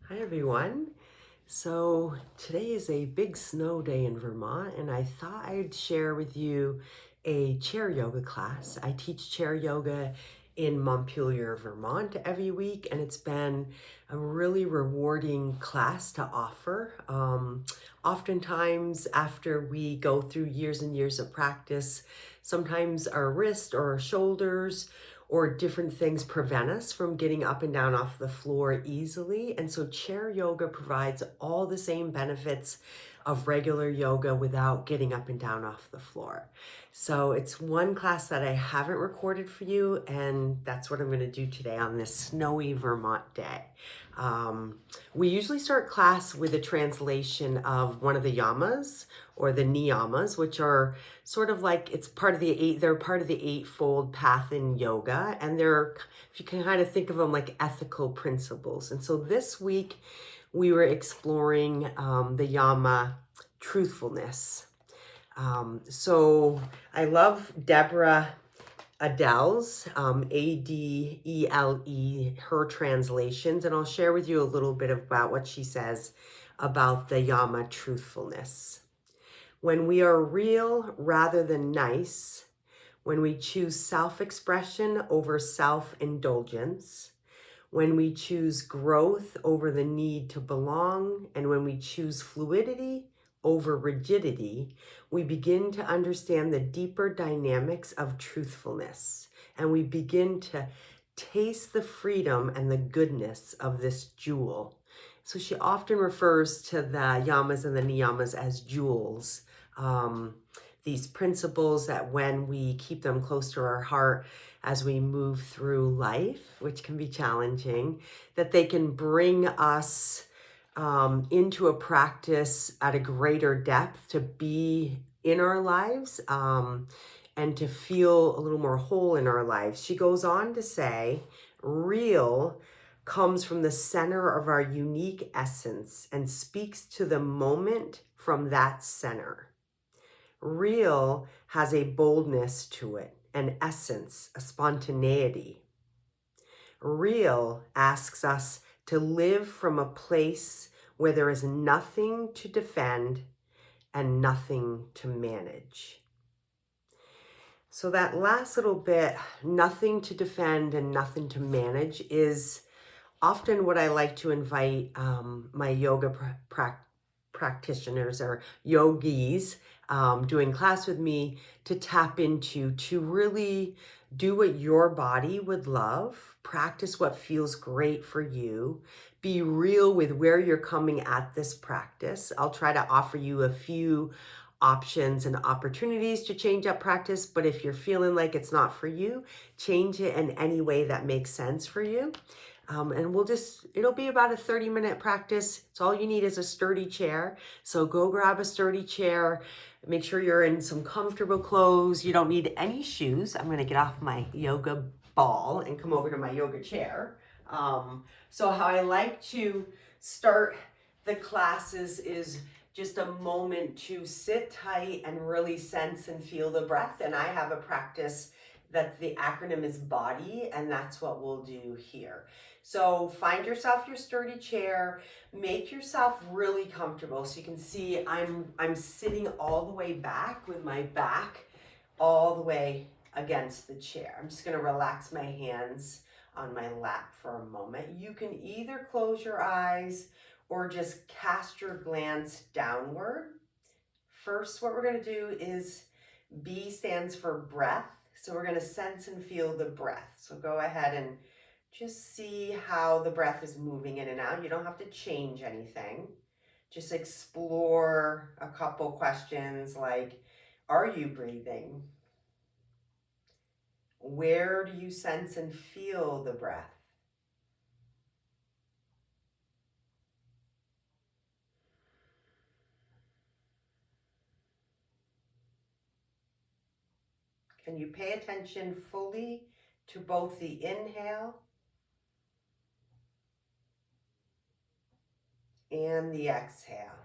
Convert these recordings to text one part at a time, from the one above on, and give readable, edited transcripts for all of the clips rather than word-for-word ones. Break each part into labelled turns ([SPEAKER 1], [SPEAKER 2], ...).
[SPEAKER 1] Hi everyone. So today is a big snow day in Vermont, and I thought I'd share with you a chair yoga class. I teach chair yoga in Montpelier, Vermont every week, and it's been a really rewarding class to offer. Oftentimes, after we go through years and years of practice, sometimes our wrist or our shoulders or different things prevent us from getting up and down off the floor easily. And so chair yoga provides all the same benefits of regular yoga without getting up and down off the floor. So it's one class that I haven't recorded for you, and that's what I'm going to do today on this snowy Vermont day. We usually start class with a translation of one of the yamas or the niyamas, which are sort of like they're part of the eightfold path in yoga, and they're, if you can kind of think of them like ethical principles. And so this week we were exploring the yama truthfulness. So I love Deborah Adele's Adele, her translations, and I'll share with you a little bit about what she says about the Yama truthfulness. When we are real rather than nice, when we choose self-expression over self-indulgence, when we choose growth over the need to belong, and when we choose fluidity over rigidity, we begin to understand the deeper dynamics of truthfulness, and we begin to taste the freedom and the goodness of this jewel. So she often refers to the yamas and the niyamas as jewels. These principles that when we keep them close to our heart as we move through life, which can be challenging, that they can bring us into a practice at a greater depth to be in our lives and to feel a little more whole in our lives. She goes on to say, real comes from the center of our unique essence and speaks to the moment from that center. Real has a boldness to it, an essence, a spontaneity. Real asks us to live from a place where there is nothing to defend and nothing to manage. So that last little bit, nothing to defend and nothing to manage, is often what I like to invite my yoga practitioners or yogis doing class with me to tap into, to really do what your body would love, practice what feels great for you, be real with where you're coming at this practice. I'll try to offer you a few options and opportunities to change up practice, but if you're feeling like it's not for you, change it in any way that makes sense for you. And it'll be about a 30-minute practice. It's all you need is a sturdy chair. So go grab a sturdy chair. Make sure you're in some comfortable clothes. You don't need any shoes. I'm going to get off my yoga ball and come over to my yoga chair. So how I like to start the classes is just a moment to sit tight and really sense and feel the breath. And I have a practice that the acronym is BODY, and that's what we'll do here. So find yourself your sturdy chair, make yourself really comfortable. So you can see I'm sitting all the way back with my back all the way against the chair. I'm just gonna relax my hands on my lap for a moment. You can either close your eyes or just cast your glance downward. First, what we're gonna do is B stands for breath. So we're gonna sense and feel the breath. So go ahead and just see how the breath is moving in and out. You don't have to change anything. Just explore a couple questions like, are you breathing? Where do you sense and feel the breath? Can you pay attention fully to both the inhale and the exhale?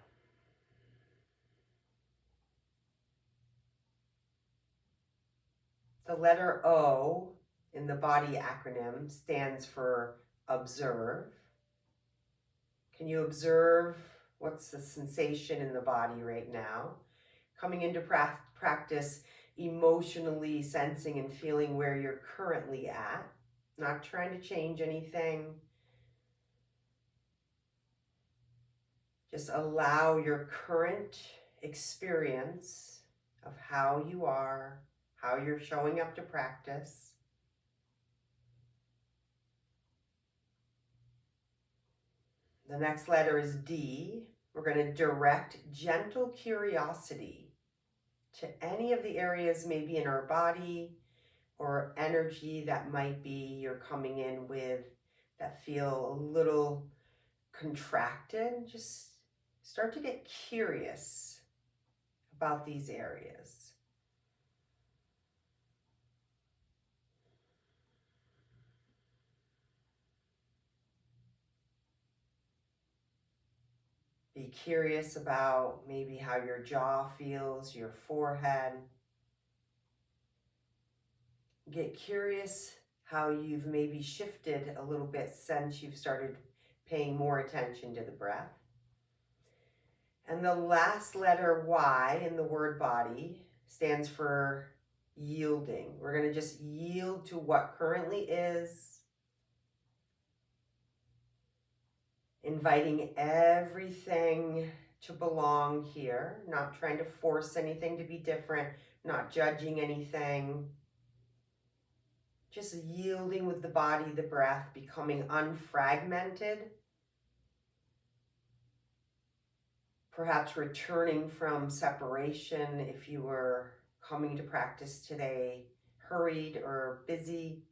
[SPEAKER 1] The letter O in the body acronym stands for observe. Can you observe what's the sensation in the body right now? Coming into practice, emotionally sensing and feeling where you're currently at, not trying to change anything. Just allow your current experience of how you are, how you're showing up to practice. The next letter is D. We're going to direct gentle curiosity to any of the areas maybe in our body or energy that might be you're coming in with that feel a little contracted. Just start to get curious about these areas. Be curious about maybe how your jaw feels, your forehead. Get curious how you've maybe shifted a little bit since you've started paying more attention to the breath. And the last letter Y in the word body stands for yielding. We're going to just yield to what currently is, inviting everything to belong here, not trying to force anything to be different, not judging anything, just yielding with the body, the breath, becoming unfragmented, perhaps returning from separation if you were coming to practice today hurried or busy.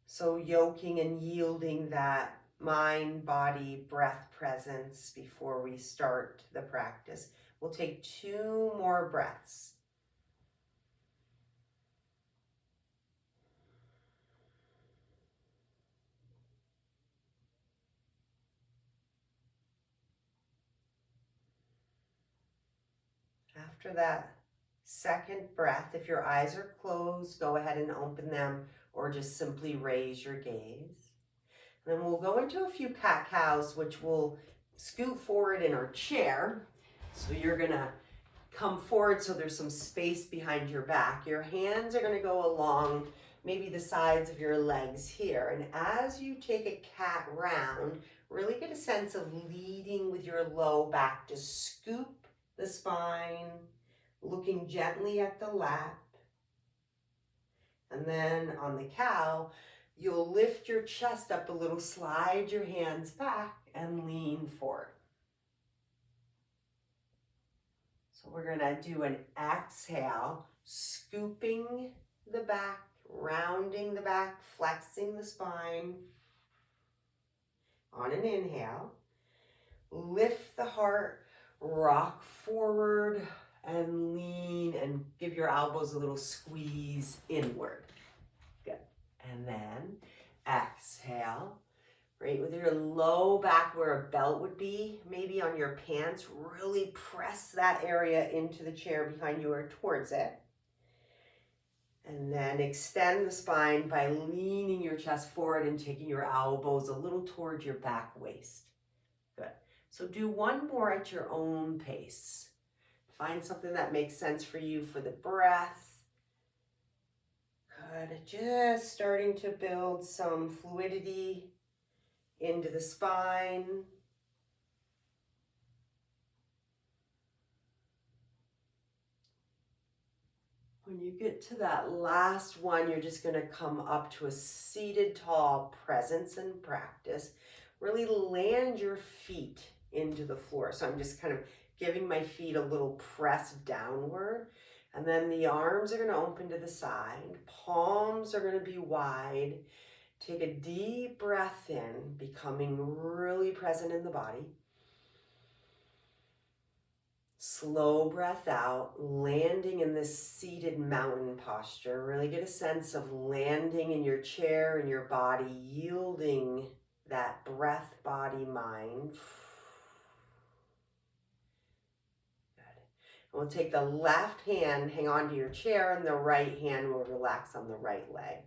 [SPEAKER 1] So yoking and yielding that mind, body, breath presence before we start the practice. We'll take 2 more breaths. After that second breath, if your eyes are closed, go ahead and open them or just simply raise your gaze. And then we'll go into a few cat-cows, which will scoot forward in our chair. So you're gonna come forward so there's some space behind your back. Your hands are gonna go along maybe the sides of your legs here. And as you take a cat round, really get a sense of leading with your low back to scoop the spine, looking gently at the lap. And then on the cow, you'll lift your chest up a little, slide your hands back, and lean forward. So we're gonna do an exhale, scooping the back, rounding the back, flexing the spine. On an inhale, lift the heart, rock forward, and lean, and give your elbows a little squeeze inward. Good. And then exhale, right with your low back where a belt would be, maybe on your pants, really press that area into the chair behind you or towards it. And then extend the spine by leaning your chest forward and taking your elbows a little towards your back waist. Good. So do 1 more at your own pace. Find something that makes sense for you for the breath. Good. Just starting to build some fluidity into the spine. When you get to that last one, you're just going to come up to a seated tall presence and practice. Really land your feet into the floor. So I'm just kind of giving my feet a little press downward. And then the arms are going to open to the side. Palms are going to be wide. Take a deep breath in, becoming really present in the body. Slow breath out, landing in this seated mountain posture. Really get a sense of landing in your chair, in your body, yielding that breath, body, mind. Good. And we'll take the left hand, hang on to your chair, and the right hand will relax on the right leg.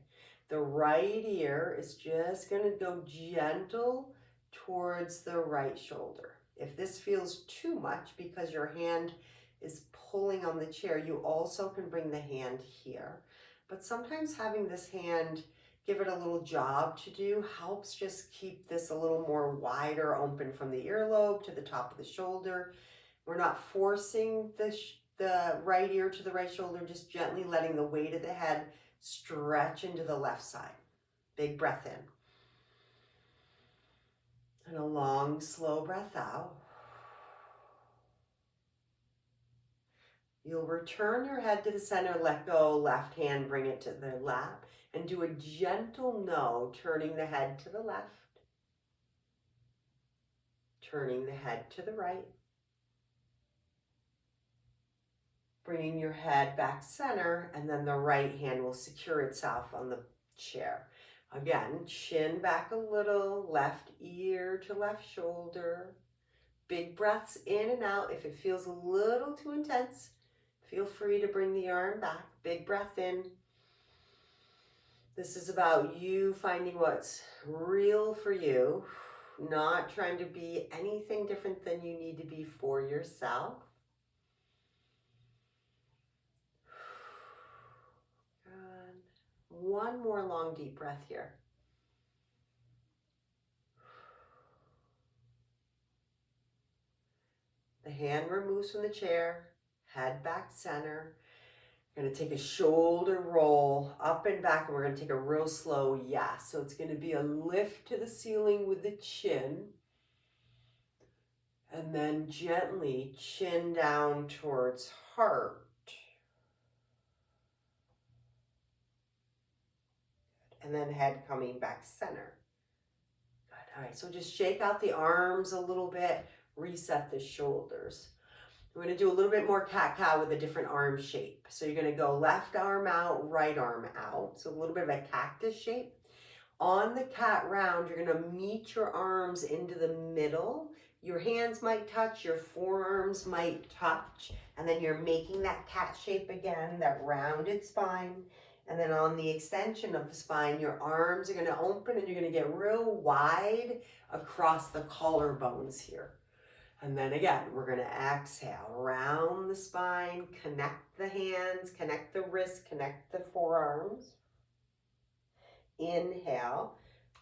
[SPEAKER 1] The right ear is just going to go gentle towards the right shoulder. If this feels too much because your hand is pulling on the chair, you also can bring the hand here. But sometimes having this hand give it a little job to do helps just keep this a little more wider open from the earlobe to the top of the shoulder. We're not forcing the right ear to the right shoulder, just gently letting the weight of the head stretch into the left side. Big breath in. And a long, slow breath out. You'll return your head to the center, let go, left hand, bring it to the lap, and do a gentle no, turning the head to the left, turning the head to the right, bringing your head back center, and then the right hand will secure itself on the chair. Again, chin back a little, left ear to left shoulder. Big breaths in and out. If it feels a little too intense, feel free to bring the arm back. Big breath in. This is about you finding what's real for you, not trying to be anything different than you need to be for yourself. Good. One more long, deep breath here. The hand removes from the chair, head back center. We're going to take a shoulder roll up and back, and we're going to take a real slow yes. So it's going to be a lift to the ceiling with the chin. And then gently chin down towards heart. And then head coming back center. Good. All right, so just shake out the arms a little bit, reset the shoulders. We're going to do a little bit more cat-cow with a different arm shape. So you're going to go left arm out, right arm out. So a little bit of a cactus shape. On the cat round, you're going to meet your arms into the middle. Your hands might touch, your forearms might touch, and then you're making that cat shape again, that rounded spine. And then on the extension of the spine, your arms are going to open and you're going to get real wide across the collarbones here. And then again, we're going to exhale, round the spine, connect the hands, connect the wrists, connect the forearms. Inhale,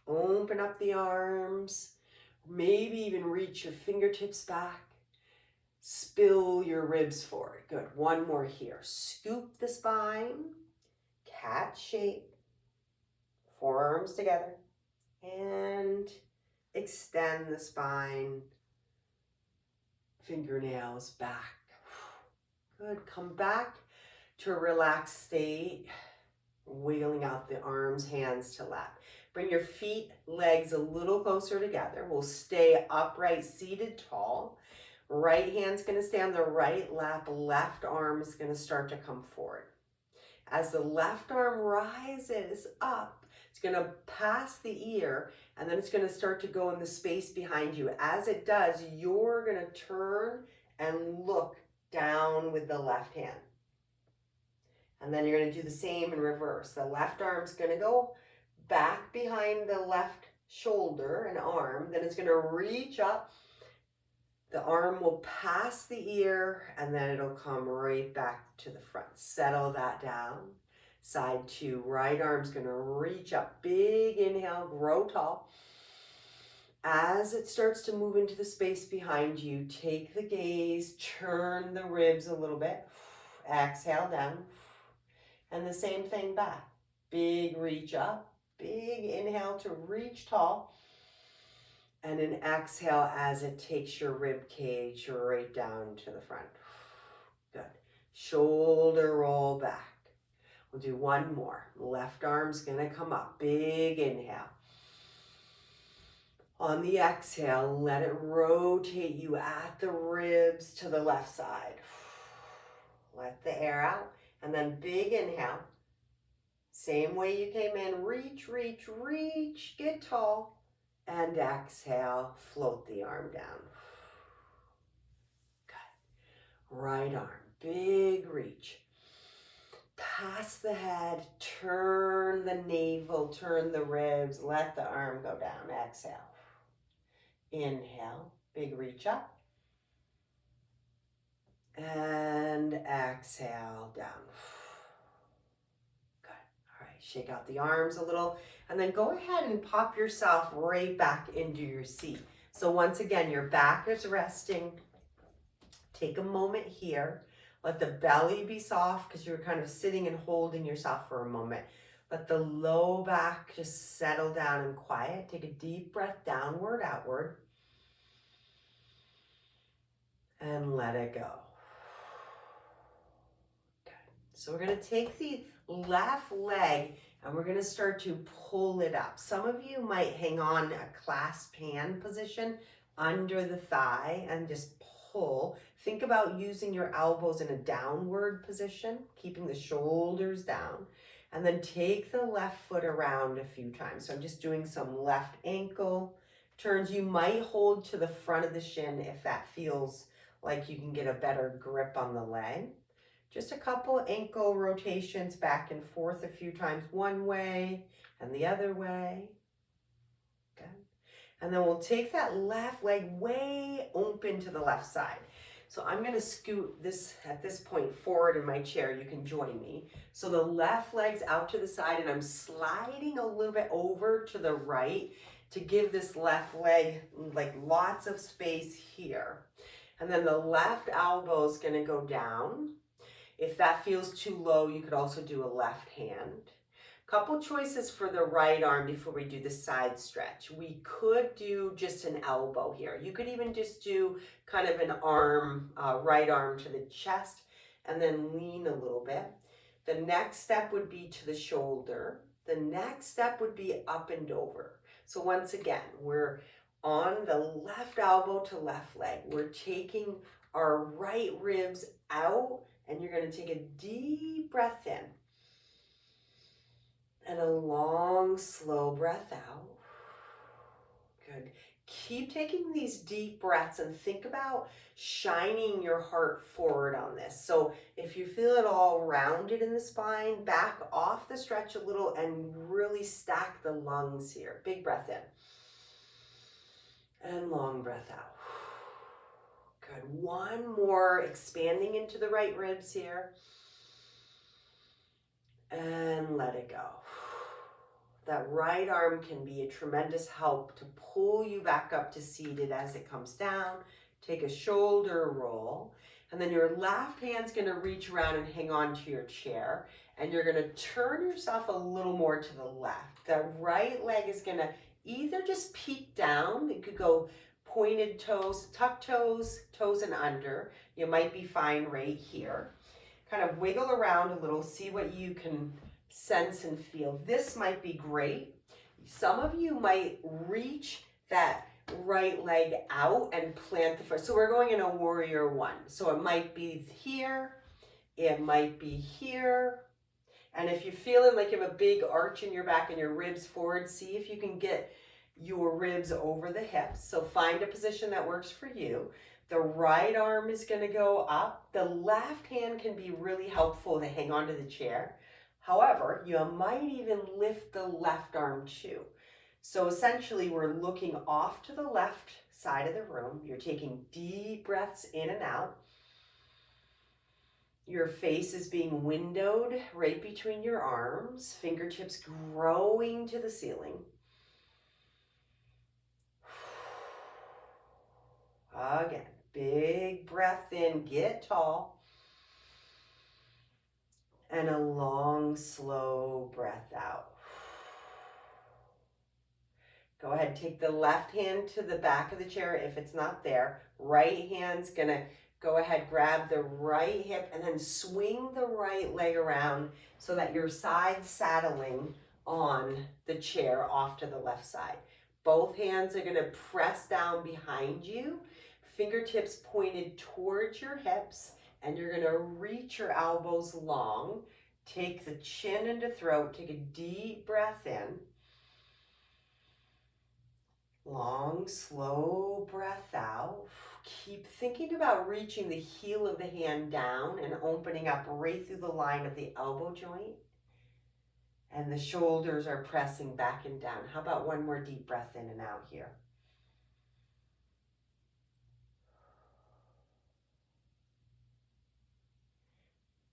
[SPEAKER 1] open up the arms, maybe even reach your fingertips back. Spill your ribs forward. Good. One more here. Scoop the spine, cat shape, forearms together, and extend the spine, fingernails back. Good. Come back to a relaxed state, wiggling out the arms, hands to lap. Bring your feet, legs a little closer together. We'll stay upright, seated tall. Right hand's going to stay on the right lap. Left arm is going to start to come forward. As the left arm rises up, it's going to pass the ear, and then it's going to start to go in the space behind you. As it does, you're going to turn and look down with the left hand. And then you're going to do the same in reverse. The left arm's going to go back behind the left shoulder and arm. Then it's going to reach up. The arm will pass the ear, and then it'll come right back to the front. Settle that down. Side two, right arm's going to reach up. Big inhale, grow tall. As it starts to move into the space behind you, take the gaze, turn the ribs a little bit. Exhale down. And the same thing back. Big reach up. Big inhale to reach tall. And an exhale as it takes your rib cage right down to the front. Good. Shoulder roll back. We'll do one more. Left arm's going to come up. Big inhale. On the exhale, let it rotate you at the ribs to the left side. Let the air out. And then big inhale. Same way you came in. Reach, reach, reach. Get tall. And exhale. Float the arm down. Good. Right arm. Big reach. Pass the head. Turn the navel. Turn the ribs. Let the arm go down. Exhale. Inhale, big reach up. And exhale down. Good. All right, shake out the arms a little. And then go ahead and pop yourself right back into your seat. So once again, your back is resting. Take a moment here. Let the belly be soft because you're kind of sitting and holding yourself for a moment. Let the low back just settle down and quiet. Take a deep breath downward, outward. And let it go. Good. So we're going to take the left leg and we're going to start to pull it up. Some of you might hang on a clasped hand position under the thigh and just pull. Think about using your elbows in a downward position, keeping the shoulders down. And then take the left foot around a few times. So I'm just doing some left ankle turns. You might hold to the front of the shin if that feels like you can get a better grip on the leg. Just a couple ankle rotations back and forth a few times, one way and the other way. Good. And then we'll take that left leg way open to the left side. So I'm going to scoot this at this point forward in my chair. You can join me. So the left leg's out to the side and I'm sliding a little bit over to the right to give this left leg like lots of space here. And then the left elbow is going to go down. If that feels too low, you could also do a left hand. Couple choices for the right arm before we do the side stretch. We could do just an elbow here. You could even just do kind of an arm, right arm to the chest and then lean a little bit. The next step would be to the shoulder. The next step would be up and over. So once again, we're on the left elbow to left leg. We're taking our right ribs out and you're going to take a deep breath in. And a long, slow breath out. Good. Keep taking these deep breaths and think about shining your heart forward on this. So if you feel it all rounded in the spine, back off the stretch a little and really stack the lungs here. Big breath in. And long breath out. Good. One more, expanding into the right ribs here. And let it go. That right arm can be a tremendous help to pull you back up to seated as it comes down. Take a shoulder roll. And then your left hand's going to reach around and hang on to your chair. And you're going to turn yourself a little more to the left. The right leg is going to either just peek down. It could go pointed toes, tuck toes, toes and under. You might be fine right here. Kind of wiggle around a little, see what you can sense and feel. This might be great. Some of you might reach that right leg out and plant the foot. So we're going in a warrior one. So it might be here, it might be here. And if you're feeling like you have a big arch in your back and your ribs forward, see if you can get your ribs over the hips. So find a position that works for you. The right arm is going to go up. The left hand can be really helpful to hang onto the chair. However, you might even lift the left arm too. So essentially, we're looking off to the left side of the room. You're taking deep breaths in and out. Your face is being windowed right between your arms, fingertips growing to the ceiling. Again, big breath in, get tall. And a long, slow breath out. Go ahead, take the left hand to the back of the chair if it's not there. Right hand's gonna go ahead, grab the right hip and then swing the right leg around so that your side's saddling on the chair off to the left side. Both hands are gonna press down behind you, fingertips pointed towards your hips, and you're gonna reach your elbows long. Take the chin into throat, take a deep breath in. Long, slow breath out. Keep thinking about reaching the heel of the hand down and opening up right through the line of the elbow joint. And the shoulders are pressing back and down. How about one more deep breath in and out here?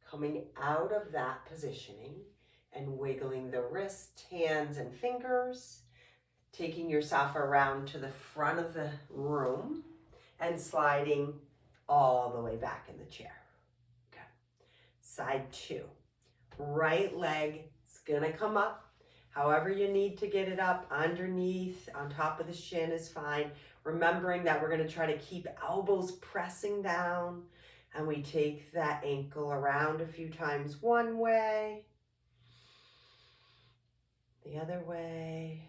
[SPEAKER 1] Coming out of that positioning and wiggling the wrists, hands, and fingers, taking yourself around to the front of the room and sliding all the way back in the chair. Okay. Side 2. Right leg is gonna come up. However you need to get it up, underneath, on top of the shin is fine. Remembering that we're gonna try to keep elbows pressing down, and we take that ankle around a few times one way, the other way.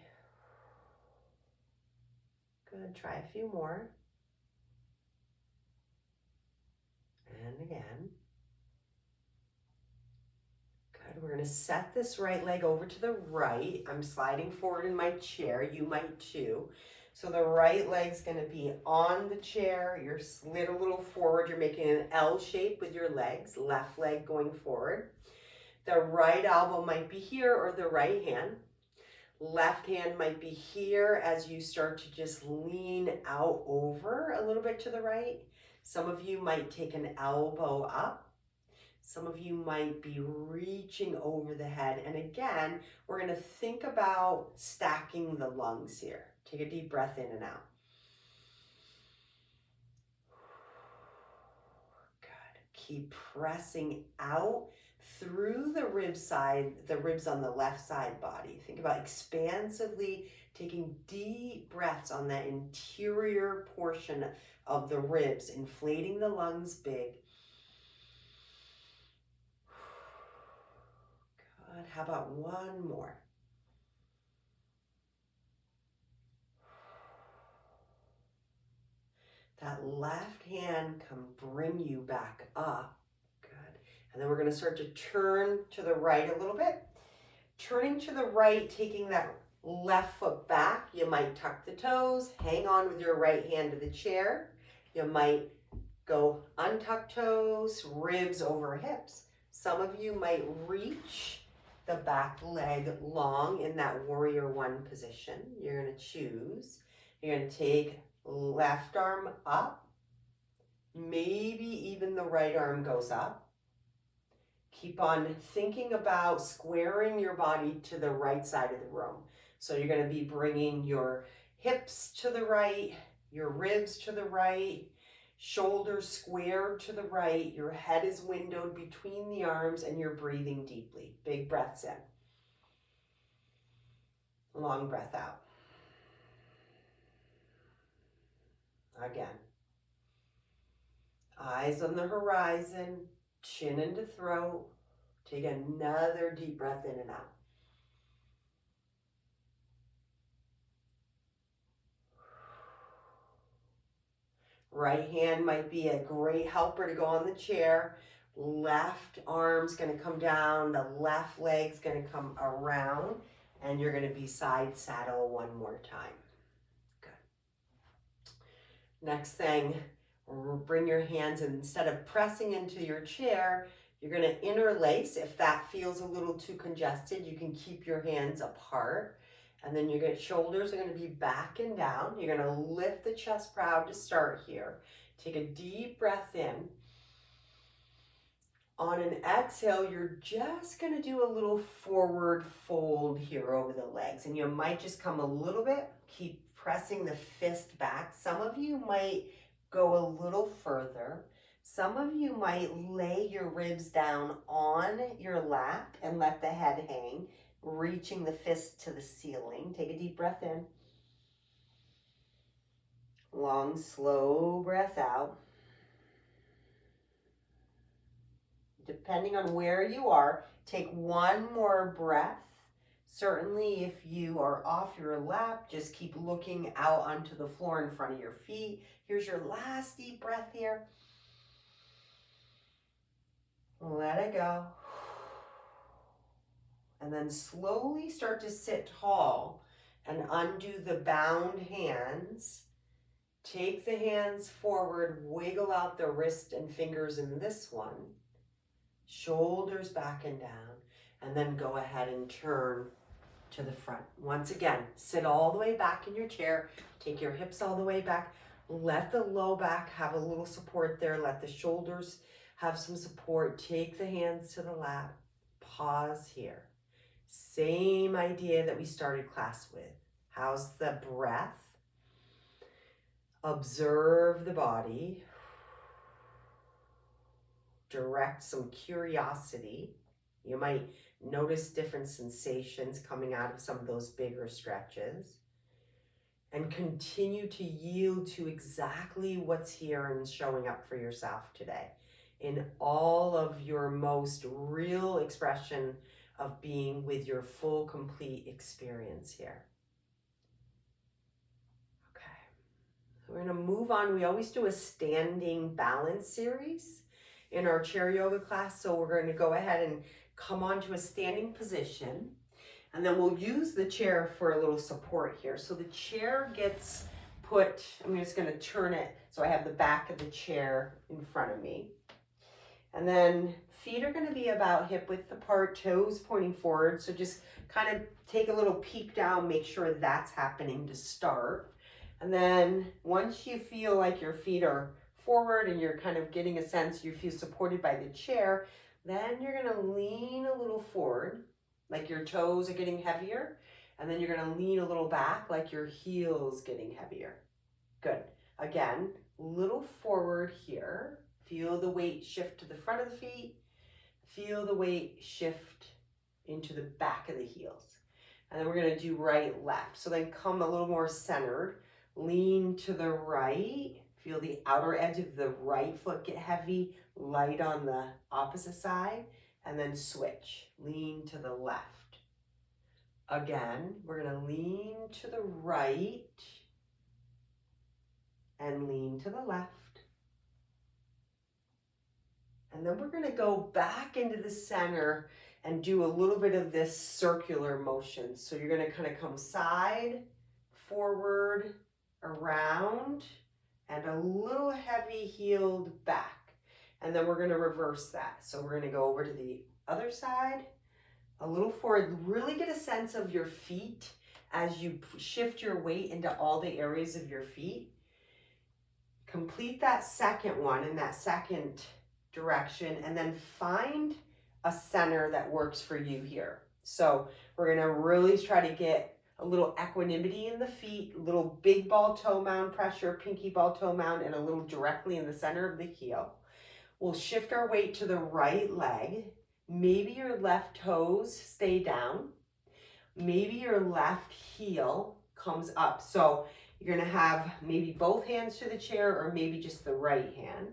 [SPEAKER 1] Good, try a few more. And again. Good, we're gonna set this right leg over to the right. I'm sliding forward in my chair, you might too. So the right leg's gonna be on the chair, you're slid a little forward, you're making an L shape with your legs, left leg going forward. The right elbow might be here or the right hand. Left hand might be here as you start to just lean out over a little bit to the right. Some of you might take an elbow up. Some of you might be reaching over the head. And again, we're going to think about stacking the lungs here. Take a deep breath in and out. Good. Keep pressing out through the rib side, the ribs on the left side body. Think about expansively taking deep breaths on that interior portion of the ribs, inflating the lungs big. Good. How about one more? That left hand can bring you back up. Good. And then we're going to start to turn to the right a little bit. Turning to the right, taking that left foot back. You might tuck the toes, hang on with your right hand to the chair. You might go untuck toes, ribs over hips. Some of you might reach the back leg long in that warrior one position. You're going to choose. You're going to take left arm up. Maybe even the right arm goes up. Keep on thinking about squaring your body to the right side of the room. So you're going to be bringing your hips to the right, your ribs to the right, shoulders squared to the right, your head is windowed between the arms, and you're breathing deeply. Big breaths in. Long breath out. Again. Eyes on the horizon, chin into throat. Take another deep breath in and out. Right hand might be a great helper to go on the chair. Left arm's going to come down. The left leg's going to come around. And you're going to be side saddle one more time. Good. Next thing, bring your hands in. Instead of pressing into your chair, you're going to interlace. If that feels a little too congested, you can keep your hands apart. And then your shoulders are going to be back and down. You're going to lift the chest proud to start here. Take a deep breath in. On an exhale, you're just going to do a little forward fold here over the legs. And you might just come a little bit. Keep pressing the fist back. Some of you might go a little further. Some of you might lay your ribs down on your lap and let the head hang, reaching the fist to the ceiling. Take a deep breath in. Long, slow breath out. Depending on where you are, take one more breath. Certainly if you are off your lap, just keep looking out onto the floor in front of your feet. Here's your last deep breath here. Let it go. And then slowly start to sit tall and undo the bound hands. Take the hands forward, wiggle out the wrist and fingers in this one. Shoulders back and down, and then go ahead and turn to the front. Once again, sit all the way back in your chair. Take your hips all the way back. Let the low back have a little support there. Let the shoulders have some support. Take the hands to the lap. Pause here. Same idea that we started class with. How's the breath? Observe the body. Direct some curiosity. You might notice different sensations coming out of some of those bigger stretches. And continue to yield to exactly what's here and showing up for yourself today in all of your most real expression of being with your full, complete experience here. Okay, so we're going to move on. We always do a standing balance series in our chair yoga class, so we're going to go ahead and come onto a standing position, and then we'll use the chair for a little support here. So the chair gets put, I'm just going to turn it so I have the back of the chair in front of me. And then feet are going to be about hip width apart, toes pointing forward. So just kind of take a little peek down, make sure that's happening to start. And then once you feel like your feet are forward and you're kind of getting a sense you feel supported by the chair, then you're going to lean a little forward, like your toes are getting heavier. And then you're going to lean a little back, like your heels getting heavier. Good. Again, little forward here. Feel the weight shift to the front of the feet. Feel the weight shift into the back of the heels. And then we're going to do right, left. So then come a little more centered. Lean to the right. Feel the outer edge of the right foot get heavy, light on the opposite side. And then switch. Lean to the left. Again, we're going to lean to the right and lean to the left. And then we're going to go back into the center and do a little bit of this circular motion. So you're going to kind of come side, forward, around, and a little heavy heeled back. And then we're going to reverse that. So we're going to go over to the other side, a little forward. Really get a sense of your feet as you shift your weight into all the areas of your feet. Complete that second one in that second direction, and then find a center that works for you here. So we're going to really try to get a little equanimity in the feet, a little big ball toe mound pressure, pinky ball toe mound, and a little directly in the center of the heel. We'll shift our weight to the right leg. Maybe your left toes stay down. Maybe your left heel comes up. So you're going to have maybe both hands to the chair or maybe just the right hand.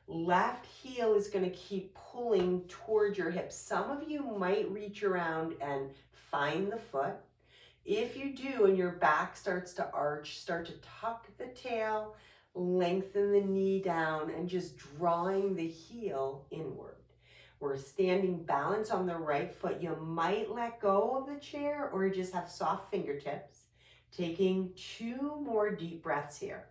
[SPEAKER 1] Left heel is going to keep pulling toward your hips. Some of you might reach around and find the foot. If you do and your back starts to arch, start to tuck the tail, lengthen the knee down, and just drawing the heel inward. We're standing balance on the right foot. You might let go of the chair or just have soft fingertips. Taking 2 more deep breaths here.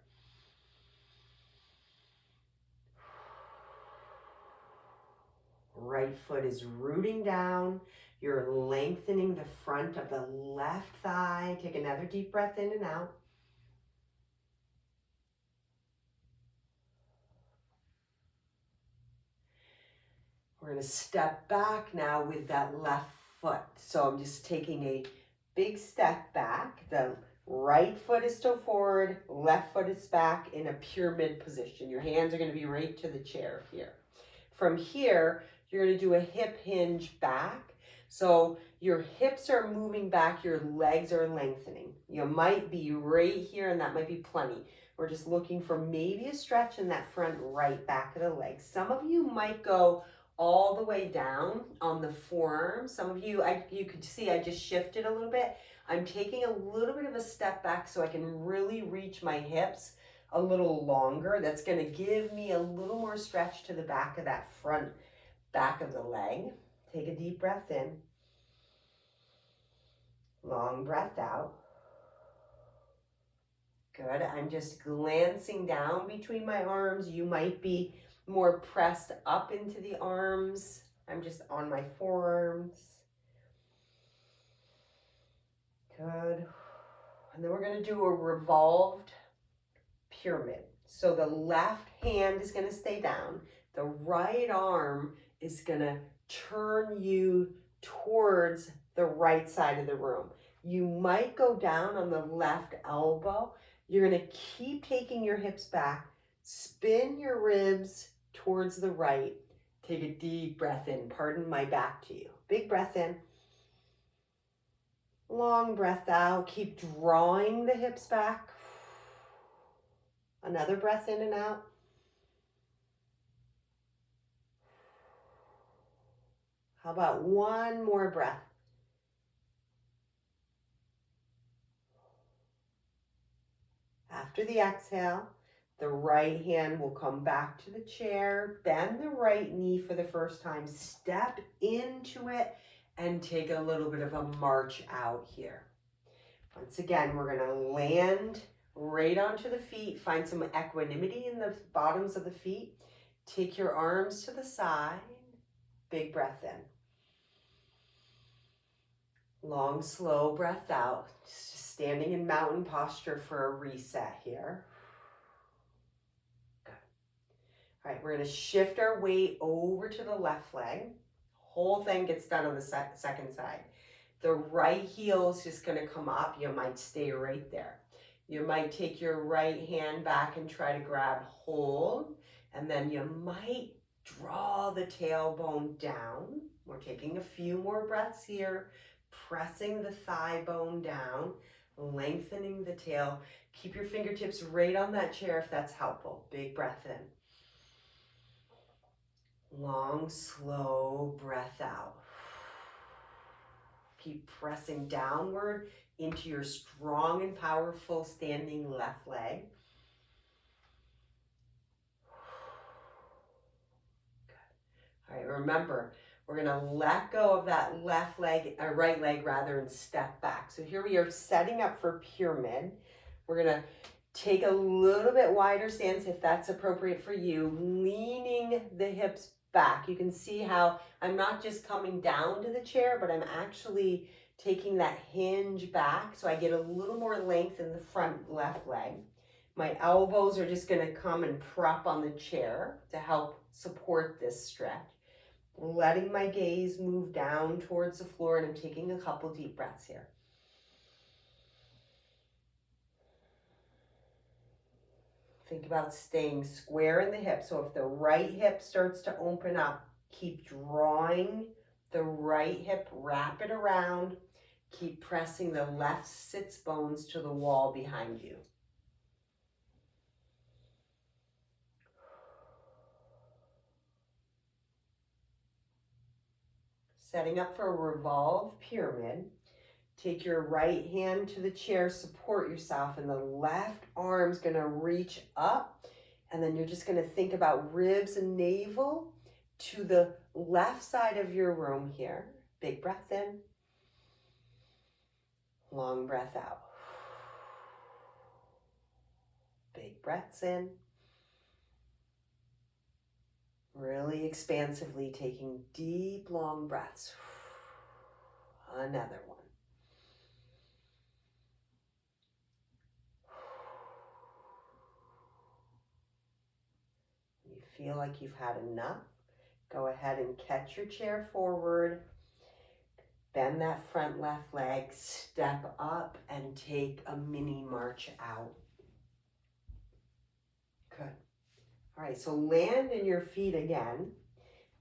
[SPEAKER 1] Right foot is rooting down. You're lengthening the front of the left thigh. Take another deep breath in and out. We're going to step back now with that left foot. So I'm just taking a big step back. The right foot is still forward. Left foot is back in a pyramid position. Your hands are going to be right to the chair here. From here, you're going to do a hip hinge back. So your hips are moving back, your legs are lengthening. You might be right here and that might be plenty. We're just looking for maybe a stretch in that front right back of the leg. Some of you might go all the way down on the forearm. Some of you, you could see I just shifted a little bit. I'm taking a little bit of a step back so I can really reach my hips a little longer. That's going to give me a little more stretch to the back of that front back of the leg. Take a deep breath in. Long breath out. Good. I'm just glancing down between my arms. You might be more pressed up into the arms. I'm just on my forearms. Good. And then we're going to do a revolved pyramid. So the left hand is going to stay down. The right arm is gonna turn you towards the right side of the room. You might go down on the left elbow. You're gonna keep taking your hips back, spin your ribs towards the right. Take a deep breath in. Pardon my back to you. Big breath in. Long breath out. Keep drawing the hips back. Another breath in and out. How about one more breath? After the exhale, the right hand will come back to the chair, bend the right knee for the first time, step into it, and take a little bit of a march out here. Once again, we're gonna land right onto the feet, find some equanimity in the bottoms of the feet. Take your arms to the side, big breath in. Long, slow breath out. Just standing in mountain posture for a reset here. Good. All right, we're gonna shift our weight over to the left leg. Whole thing gets done on the second side. The right heel is just gonna come up. You might stay right there. You might take your right hand back and try to grab hold, and then you might draw the tailbone down. We're taking a few more breaths here, pressing the thigh bone down, lengthening the tail. Keep your fingertips right on that chair if that's helpful. Big breath in. Long, slow breath out. Keep pressing downward into your strong and powerful standing left leg. Good. All right, remember, we're gonna let go of that left leg, or right leg rather, and step back. So here we are setting up for pyramid. We're gonna take a little bit wider stance if that's appropriate for you, leaning the hips back. You can see how I'm not just coming down to the chair, but I'm actually taking that hinge back so I get a little more length in the front left leg. My elbows are just gonna come and prop on the chair to help support this stretch. Letting my gaze move down towards the floor, and I'm taking a couple deep breaths here. Think about staying square in the hip. So if the right hip starts to open up, keep drawing the right hip, wrap it around. Keep pressing the left sits bones to the wall behind you. Setting up for a revolve pyramid. Take your right hand to the chair, support yourself, and the left arm's gonna reach up. And then you're just gonna think about ribs and navel to the left side of your room here. Big breath in. Long breath out. Big breaths in. Really expansively taking deep, long breaths. Another one. You feel like you've had enough, go ahead and catch your chair forward. Bend that front left leg, step up, and take a mini march out. Good. All right, so land in your feet again.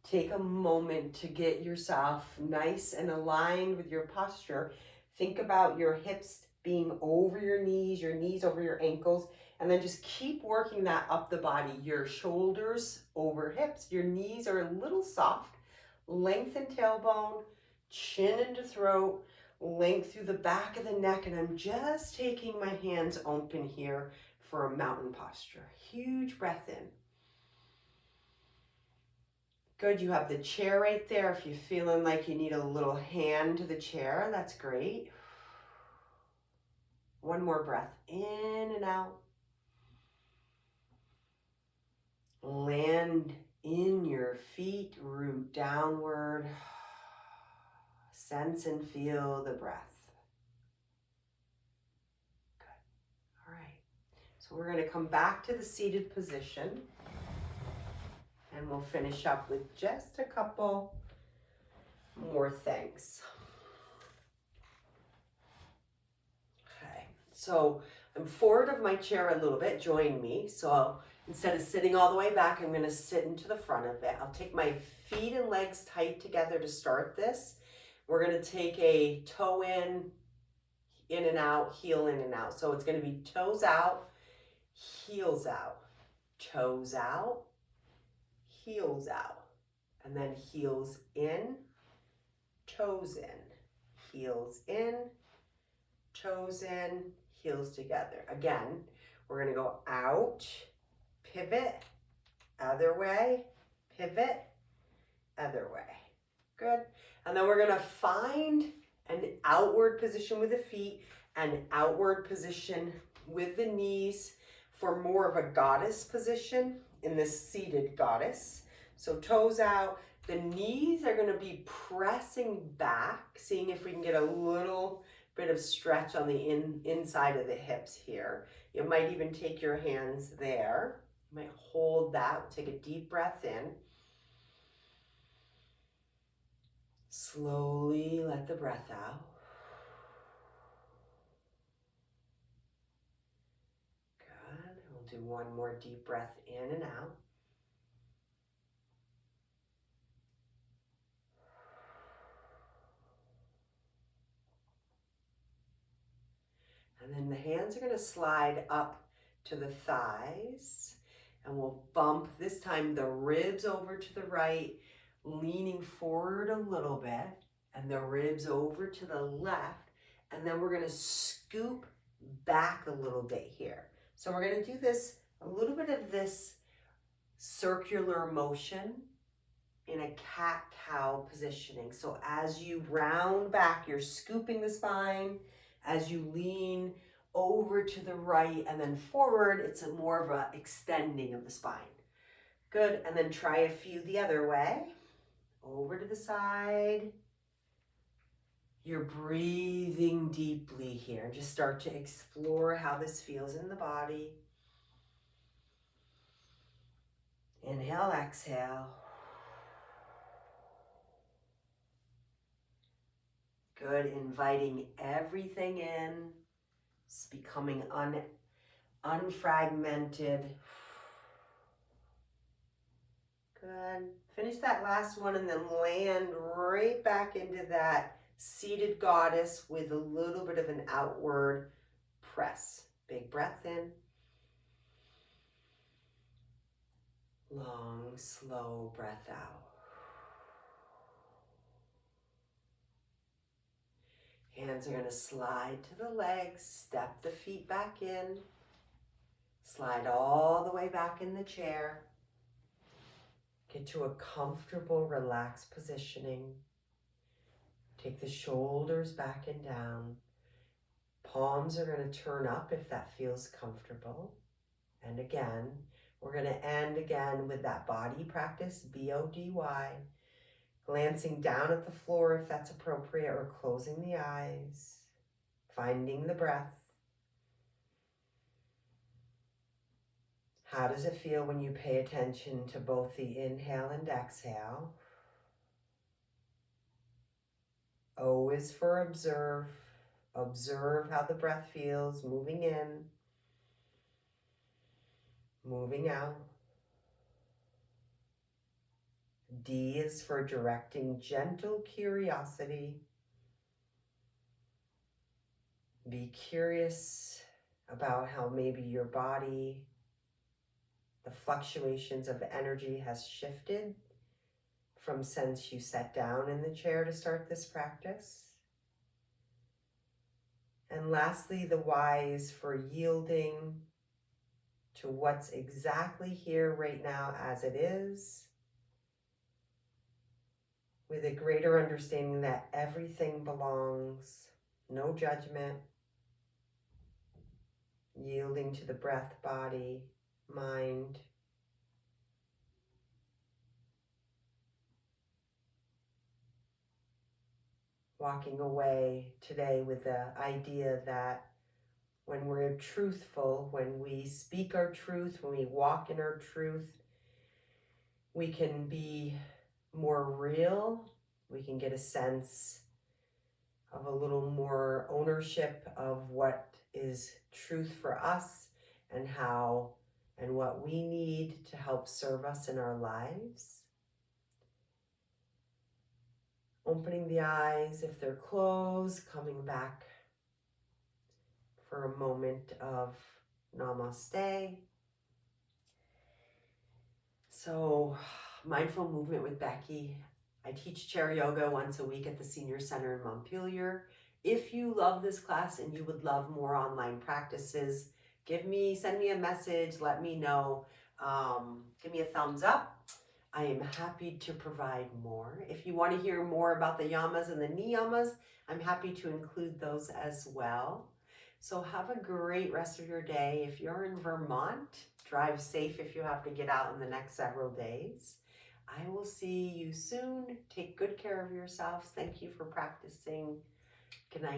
[SPEAKER 1] Take a moment to get yourself nice and aligned with your posture. Think about your hips being over your knees over your ankles, and then just keep working that up the body. Your shoulders over hips, your knees are a little soft. Lengthen tailbone, chin into throat, length through the back of the neck, and I'm just taking my hands open here for a mountain posture. Huge breath in. Good, you have the chair right there. If you're feeling like you need a little hand to the chair, that's great. One more breath, in and out. Land in your feet, root downward. Sense and feel the breath. Good. All right. So we're going to come back to the seated position. And we'll finish up with just a couple more things. Okay, so I'm forward of my chair a little bit. Join me. So instead of sitting all the way back, I'm going to sit into the front of it. I'll take my feet and legs tight together to start this. We're going to take a toe in and out, heel in and out. So it's going to be toes out, heels out, toes out, heels out, and then heels in, toes in, heels in, toes in, heels together. Again, we're going to go out, pivot, other way, pivot, other way. Good. And then we're going to find an outward position with the feet and outward position with the knees for more of a goddess position in this seated goddess. So toes out, the knees are going to be pressing back, seeing if we can get a little bit of stretch on the inside of the hips here. You might even take your hands there. You might hold that, take a deep breath in. Slowly let the breath out. Good. We'll do one more deep breath in and out. And then the hands are going to slide up to the thighs. And we'll bump, this time, the ribs over to the right, leaning forward a little bit. And the ribs over to the left. And then we're going to scoop back a little bit here. So we're going to do this, a little bit of this circular motion in a cat-cow positioning. So as you round back, you're scooping the spine. As you lean over to the right and then forward, it's more of a extending of the spine. Good, and then try a few the other way. Over to the side. You're breathing deeply here. Just start to explore how this feels in the body. Inhale, exhale. Good, inviting everything in. It's becoming unfragmented. Good. Finish that last one and then land right back into that seated goddess with a little bit of an outward press. Big breath in. Long, slow breath out. Hands are going to slide to the legs, step the feet back in, slide all the way back in the chair. Get to a comfortable, relaxed positioning. Take the shoulders back and down. Palms are going to turn up if that feels comfortable. And again, we're going to end again with that body practice, B-O-D-Y. Glancing down at the floor if that's appropriate, or closing the eyes. Finding the breath. How does it feel when you pay attention to both the inhale and exhale? O is for observe. Observe how the breath feels, moving in, moving out. D is for directing gentle curiosity. Be curious about how maybe your body, the fluctuations of energy has shifted from since you sat down in the chair to start this practice. And lastly, the Y is for yielding to what's exactly here right now as it is, with a greater understanding that everything belongs, no judgment, yielding to the breath, body, mind. Walking away today with the idea that when we're truthful, when we speak our truth, when we walk in our truth, we can be more real. We can get a sense of a little more ownership of what is truth for us and how and what we need to help serve us in our lives. Opening the eyes if they're closed, coming back for a moment of namaste. So, mindful movement with Becky. I teach chair yoga once a week at the Senior Center in Montpelier. If you love this class and you would love more online practices, send me a message, let me know. Give me a thumbs up. I am happy to provide more. If you want to hear more about the yamas and the niyamas, I'm happy to include those as well. So have a great rest of your day. If you're in Vermont, drive safe if you have to get out in the next several days. I will see you soon. Take good care of yourselves. Thank you for practicing. Good night.